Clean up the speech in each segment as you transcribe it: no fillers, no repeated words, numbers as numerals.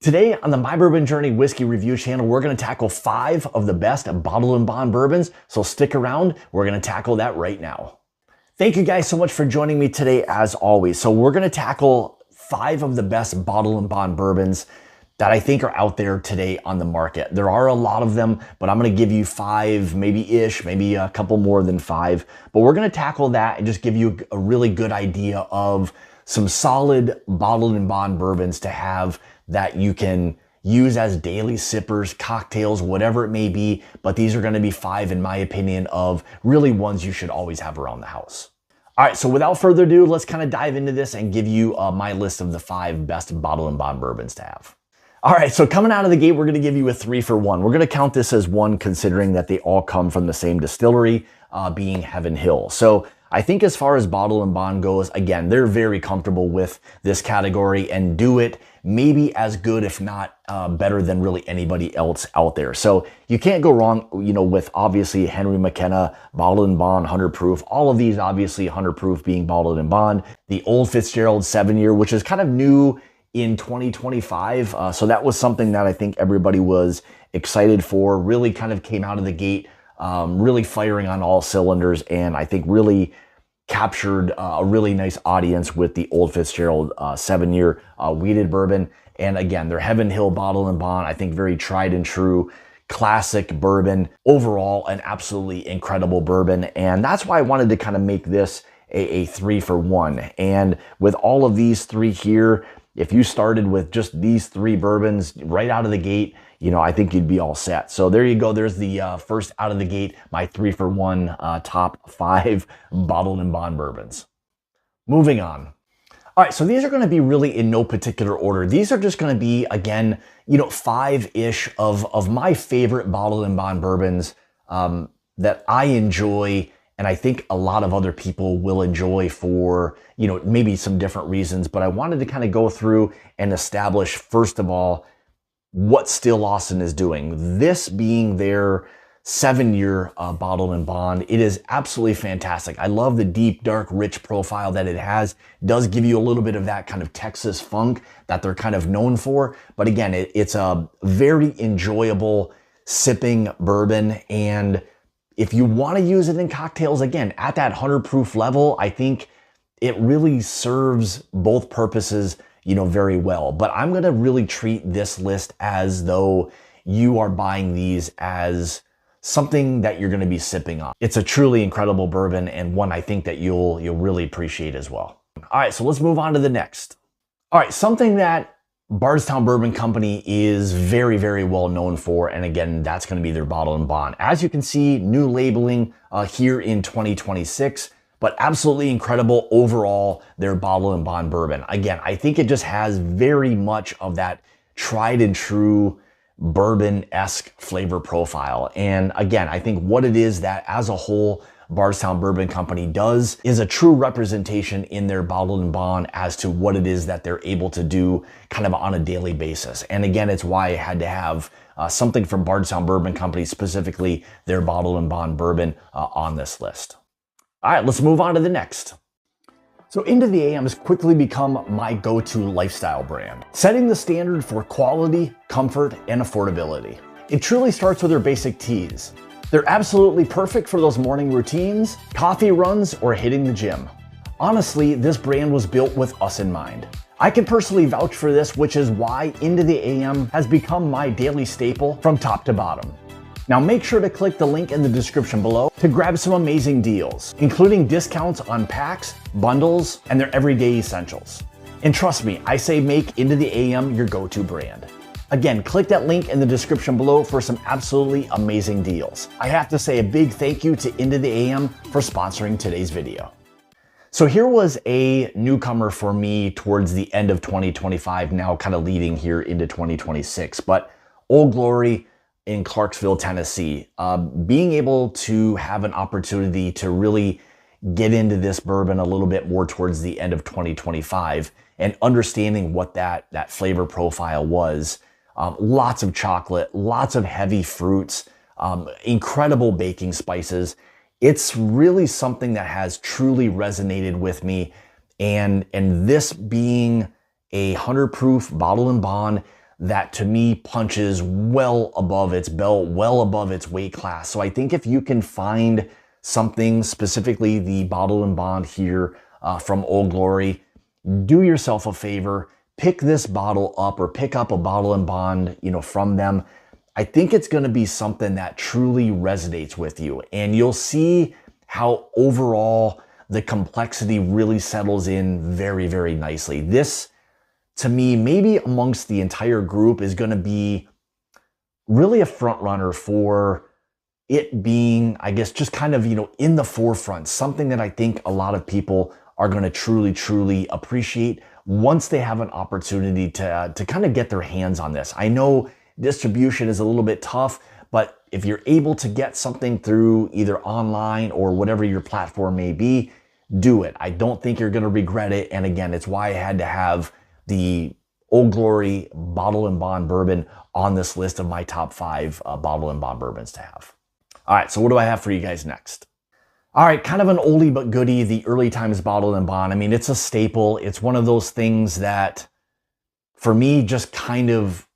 Today on the My Bourbon Journey Whiskey Review channel, we're going to tackle 5 of the best bottled-in-bond bourbons, so stick around. We're going to tackle that right now. Thank you guys so much for joining me today as always. So we're going to tackle 5 of the best bottled-in-bond bourbons that I think are out there today on the market. There are a lot of them, but I'm going to give you 5, maybe a couple more than 5. But we're going to tackle that and just give you a really good idea of some solid bottled-in-bond bourbons to have that you can use as daily sippers, cocktails, whatever it may be. But these are going to be 5, in my opinion, of really ones you should always have around the house. All right, so without further ado, let's kind of dive into this and give you my list of the 5 best bottled-in-bond bourbons to have. All right, so coming out of the gate, we're going to give you a 3 for 1. We're going to count this as 1 considering that they all come from the same distillery, being Heaven Hill. So I think as far as bottled-in-bond goes, again, they're very comfortable with this category and do it maybe as good, if not better than really anybody else out there. So you can't go wrong, with obviously Henry McKenna, Bottled-in-Bond, 100 proof, all of these obviously 100 proof being Bottled-in-Bond. The old Fitzgerald 7-year, which is kind of new in 2025. So that was something that I think everybody was excited for, really kind of came out of the gate, really firing on all cylinders, and I think really captured a really nice audience with the old Fitzgerald 7-year wheated bourbon. And again, their Heaven Hill Bottled-in-Bond, I think very tried and true, classic bourbon. Overall, an absolutely incredible bourbon. And that's why I wanted to kind of make this a 3 for 1. And with all of these 3 here, if you started with just these 3 bourbons right out of the gate, I think you'd be all set. So there you go. There's the first out of the gate, my 3 for 1 top 5 bottled-in-bond bourbons. Moving on. All right, so these are going to be really in no particular order. These are just going to be, again, 5-ish of my favorite bottled-in-bond bourbons that I enjoy, and I think a lot of other people will enjoy for, maybe some different reasons. But I wanted to kind of go through and establish, first of all, what Still Lawson is doing. This being their 7-year Bottled-in-Bond. It is absolutely fantastic. I love the deep, dark, rich profile that it has. It does give you a little bit of that kind of Texas funk that they're kind of known for. But again, it's a very enjoyable sipping bourbon. And if you want to use it in cocktails, again, at that 100 proof level, I think it really serves both purposes very well. But I'm going to really treat this list as though you are buying these as something that you're going to be sipping on. It's a truly incredible bourbon, and one I think that you'll really appreciate as well. All right, so let's move on to the next. All right, something that Bardstown Bourbon Company is very, very well known for, and again, that's going to be their Bottled-in-Bond. As you can see, new labeling here in 2026. But absolutely incredible overall, their Bottled-in-Bond bourbon. Again, I think it just has very much of that tried and true bourbon-esque flavor profile. And again, I think what it is that as a whole, Bardstown Bourbon Company does is a true representation in their Bottled-in-Bond as to what it is that they're able to do kind of on a daily basis. And again, it's why I had to have something from Bardstown Bourbon Company, specifically their Bottled-in-Bond bourbon on this list. All right, let's move on to the next. So Into the AM has quickly become my go-to lifestyle brand, setting the standard for quality, comfort, and affordability. It truly starts with their basic teas. They're absolutely perfect for those morning routines, coffee runs, or hitting the gym. Honestly, this brand was built with us in mind. I can personally vouch for this, which is why Into the AM has become my daily staple from top to bottom. Now make sure to click the link in the description below to grab some amazing deals, including discounts on packs, bundles, and their everyday essentials. And trust me, I say make Into the AM your go-to brand. Again, click that link in the description below for some absolutely amazing deals. I have to say a big thank you to Into the AM for sponsoring today's video. So here was a newcomer for me towards the end of 2025, now kind of leading here into 2026, but Old Glory in Clarksville, Tennessee. Being able to have an opportunity to really get into this bourbon a little bit more towards the end of 2025 and understanding what that flavor profile was. Lots of chocolate, lots of heavy fruits, incredible baking spices. It's really something that has truly resonated with me. And this being a 100 proof Bottled-in-Bond, that to me punches well above its belt, well above its weight class. So I think if you can find something, specifically the Bottled-in-Bond here from Old Glory, do yourself a favor, pick this bottle up or pick up a Bottled-in-Bond, from them. I think it's going to be something that truly resonates with you, and you'll see how overall the complexity really settles in very, very nicely. This, to me, maybe amongst the entire group, is going to be really a front runner for it being, I guess, just kind of, in the forefront, something that I think a lot of people are going to truly, truly appreciate once they have an opportunity to kind of get their hands on this. I know distribution is a little bit tough, but if you're able to get something through either online or whatever your platform may be, do it. I don't think you're going to regret it. And again, it's why I had to have the Old Glory Bottled-in-Bond bourbon on this list of my top 5 Bottled-in-Bond bourbons to have. All right, so what do I have for you guys next? All right, kind of an oldie but goodie, the Early Times Bottled-in-Bond. I mean, it's a staple. It's one of those things that, for me, just kind of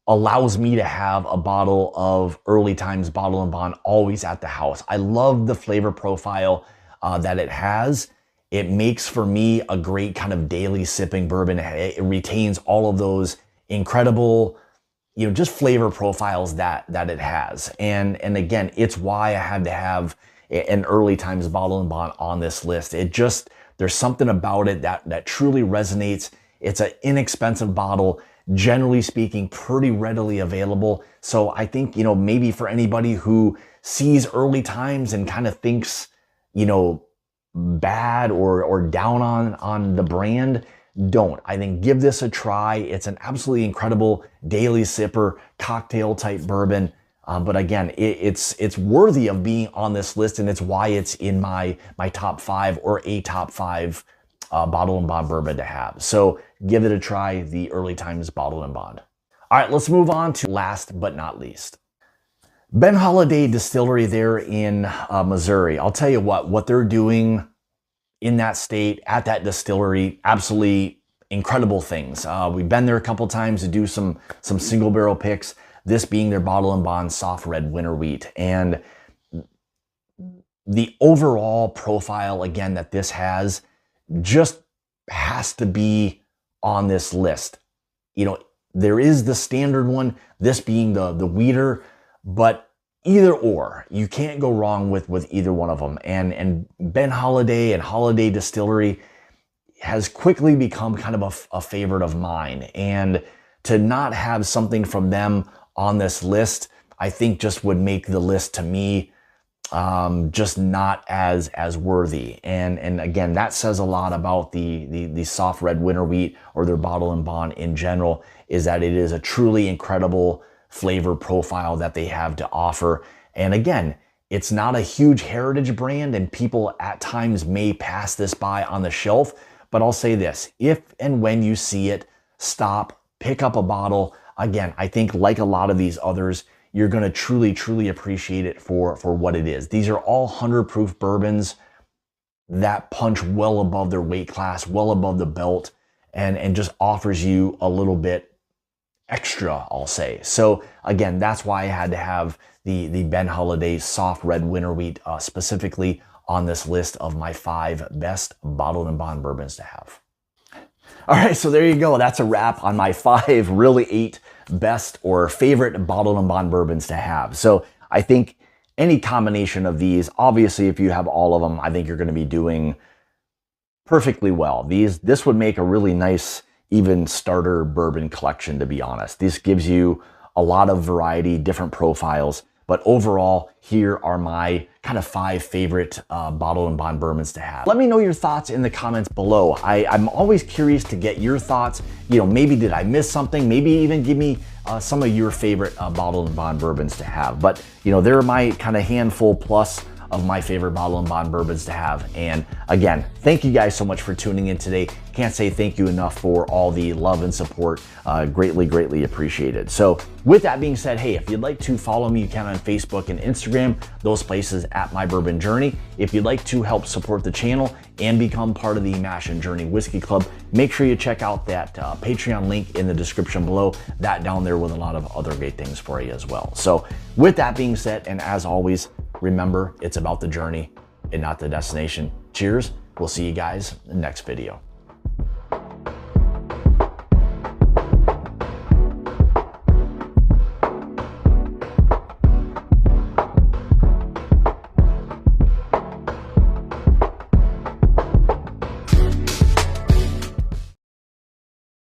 allows me to have a bottle of Early Times Bottled-in-Bond always at the house. I love the flavor profile that it has. It makes, for me, a great kind of daily sipping bourbon. It retains all of those incredible, just flavor profiles that it has. And again, it's why I had to have an Early Times Bottled-in-Bond on this list. There's something about it that truly resonates. It's an inexpensive bottle, generally speaking, pretty readily available. So I think, maybe for anybody who sees Early Times and kind of thinks, bad or down on the brand, don't. I think give this a try. It's an absolutely incredible daily sipper, cocktail type bourbon. But again, it's worthy of being on this list, and it's why it's in my top 5 or a top 5 Bottled-in-Bond bourbon to have. So give it a try, the Early Times Bottled-in-Bond. All right, let's move on to last but not least. Ben Holiday Distillery there in Missouri. I'll tell you what they're doing in that state, at that distillery, absolutely incredible things. We've been there a couple times to do some single barrel picks, this being their Bottled-in-Bond soft red winter wheat. And the overall profile, again, that this has just has to be on this list. There is the standard one, this being the wheater, but either or, you can't go wrong with either one of them. And Ben Holiday and Holiday Distillery has quickly become kind of a favorite of mine. And to not have something from them on this list, I think just would make the list, to me, just not as worthy. And again, that says a lot about the soft red winter wheat, or their Bottled-in-Bond in general, is that it is a truly incredible flavor profile that they have to offer. And again, it's not a huge heritage brand, and people at times may pass this by on the shelf, but I'll say this: if and when you see it, stop, pick up a bottle. Again, I think like a lot of these others, you're going to truly, truly appreciate it for what it is. These are all 100 proof bourbons that punch well above their weight class, well above the belt, and just offers you a little bit extra, I'll say. So again, that's why I had to have the Ben Holiday soft red winter wheat specifically on this list of my 5 best Bottled-in-Bond bourbons to have. All right, so there you go. That's a wrap on my 5, really 8 best or favorite Bottled-in-Bond bourbons to have. So I think any combination of these, obviously if you have all of them, I think you're going to be doing perfectly well. This would make a really nice even starter bourbon collection, to be honest. This gives you a lot of variety, different profiles, but overall, here are my kind of 5 favorite Bottled-in-Bond bourbons to have. Let me know your thoughts in the comments below. I'm always curious to get your thoughts. Maybe did I miss something? Maybe even give me some of your favorite Bottled-in-Bond bourbons to have. But they're my kind of handful plus of my favorite bottle and bond bourbons to have. And again, thank you guys so much for tuning in today. Can't say thank you enough for all the love and support. Greatly appreciated. So with that being said, hey, if you'd like to follow me, you can on Facebook and Instagram, those places at My Bourbon Journey. If you'd like to help support the channel and become part of the Mash and Journey Whiskey Club, make sure you check out that Patreon link in the description below. That down there with a lot of other great things for you as well. So with that being said, and as always, remember, it's about the journey and not the destination. Cheers. We'll see you guys in the next video.